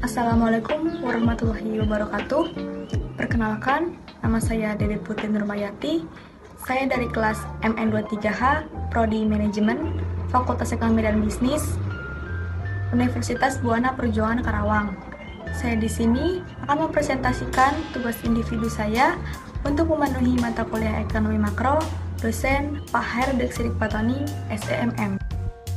Assalamualaikum warahmatullahi wabarakatuh. Perkenalkan, nama saya Dede Putri Nurmayati. Saya dari kelas MN23H, Prodi Manajemen, Fakultas Ekonomi dan Bisnis, Universitas Buana Perjuangan Karawang. Saya di sini akan mempresentasikan tugas individu saya untuk memenuhi mata kuliah Ekonomi Makro, dosen Pak Hair Deksirik Patani, SEMM.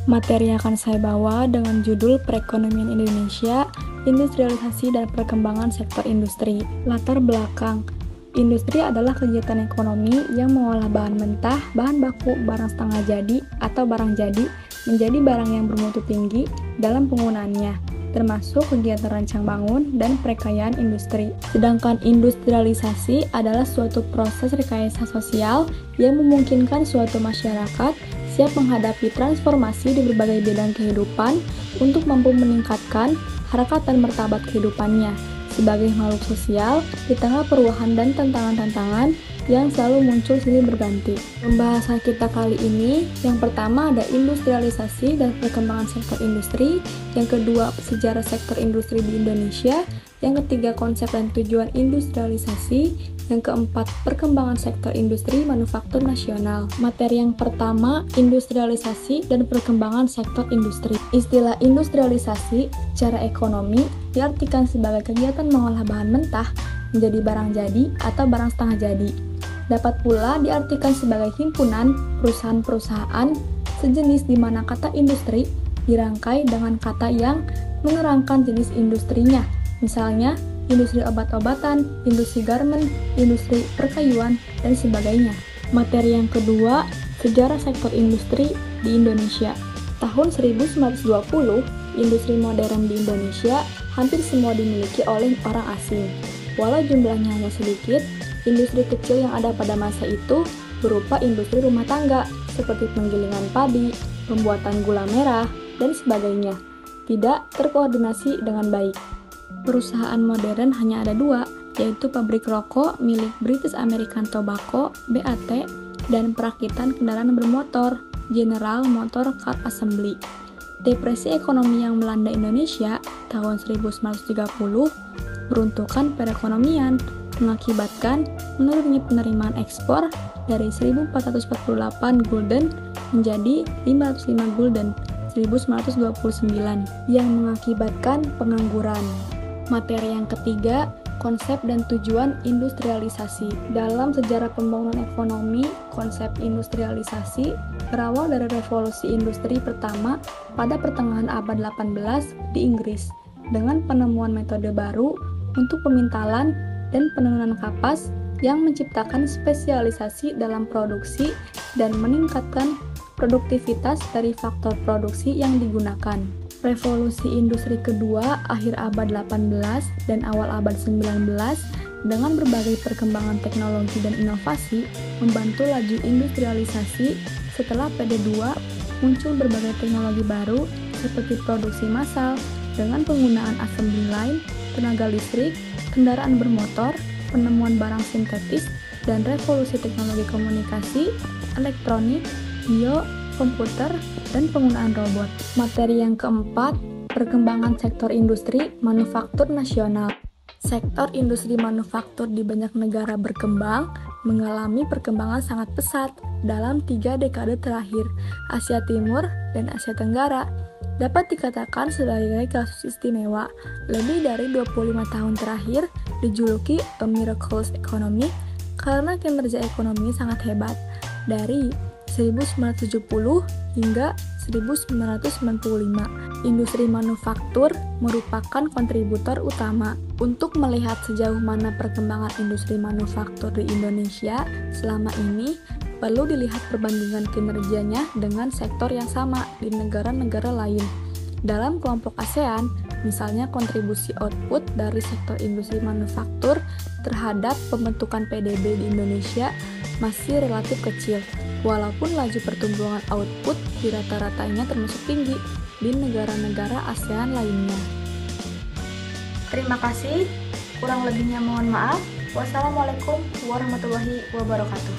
Materi yang akan saya bawa dengan judul Perekonomian Indonesia, Industrialisasi dan Perkembangan Sektor Industri. Latar belakang, industri adalah kegiatan ekonomi yang mengolah bahan mentah, bahan baku, barang setengah jadi, atau barang jadi menjadi barang yang bermutu tinggi dalam penggunaannya, termasuk kegiatan rancang bangun dan perekayaan industri. Sedangkan industrialisasi adalah suatu proses rekayasa sosial yang memungkinkan suatu masyarakat siap menghadapi transformasi di berbagai bidang kehidupan untuk mampu meningkatkan harkat dan martabat kehidupannya sebagai makhluk sosial di tengah perubahan dan tantangan-tantangan yang selalu muncul silih berganti. Pembahasan kita kali ini, yang pertama ada industrialisasi dan perkembangan sektor industri, yang kedua sejarah sektor industri di Indonesia, yang ketiga konsep dan tujuan industrialisasi, yang keempat perkembangan sektor industri manufaktur nasional. Materi yang pertama, industrialisasi dan perkembangan sektor industri. Istilah industrialisasi secara ekonomi diartikan sebagai kegiatan mengolah bahan mentah menjadi barang jadi atau barang setengah jadi. Dapat pula diartikan sebagai himpunan perusahaan-perusahaan sejenis di mana kata industri dirangkai dengan kata yang menerangkan jenis industrinya. Misalnya, industri obat-obatan, industri garmen, industri perkayuan, dan sebagainya. Materi yang kedua, sejarah sektor industri di Indonesia. Tahun 1920, industri modern di Indonesia hampir semua dimiliki oleh orang asing. Walau jumlahnya hanya sedikit, industri kecil yang ada pada masa itu berupa industri rumah tangga, seperti penggilingan padi, pembuatan gula merah, dan sebagainya, tidak terkoordinasi dengan baik. Perusahaan modern hanya ada dua, yaitu pabrik rokok milik British American Tobacco (BAT) dan perakitan kendaraan bermotor General Motor Car Assembly. Depresi ekonomi yang melanda Indonesia tahun 1930 meruntuhkan perekonomian, mengakibatkan menurunnya penerimaan ekspor dari 1.448 gulden menjadi 505 gulden 1929 yang mengakibatkan pengangguran. Materi yang ketiga, konsep dan tujuan industrialisasi. Dalam sejarah pembangunan ekonomi, konsep industrialisasi berawal dari revolusi industri pertama pada pertengahan abad 18 di Inggris dengan penemuan metode baru untuk pemintalan dan penenunan kapas yang menciptakan spesialisasi dalam produksi dan meningkatkan produktivitas dari faktor produksi yang digunakan. Revolusi industri kedua akhir abad 18 dan awal abad 19 dengan berbagai perkembangan teknologi dan inovasi membantu laju industrialisasi. Setelah PD2 muncul berbagai teknologi baru seperti produksi massal dengan penggunaan assembly line, tenaga listrik, kendaraan bermotor, penemuan barang sintetis, dan revolusi teknologi komunikasi, elektronik, bio, komputer, dan penggunaan robot. Materi yang keempat, perkembangan sektor industri manufaktur nasional. Sektor industri manufaktur di banyak negara berkembang mengalami perkembangan sangat pesat dalam 3 dekade terakhir. Asia Timur dan Asia Tenggara dapat dikatakan sebagai kasus istimewa. Lebih dari 25 tahun terakhir dijuluki a miracles economy karena kinerja ekonomi sangat hebat. Dari 1970 hingga 1995, industri manufaktur merupakan kontributor utama. Untuk melihat sejauh mana perkembangan industri manufaktur di Indonesia selama ini, perlu dilihat perbandingan kinerjanya dengan sektor yang sama di negara-negara lain. Dalam kelompok ASEAN, misalnya kontribusi output dari sektor industri manufaktur terhadap pembentukan PDB di Indonesia masih relatif kecil, walaupun laju pertumbuhan output di rata-ratanya termasuk tinggi di negara-negara ASEAN lainnya. Terima kasih, kurang lebihnya mohon maaf. Wassalamualaikum warahmatullahi wabarakatuh.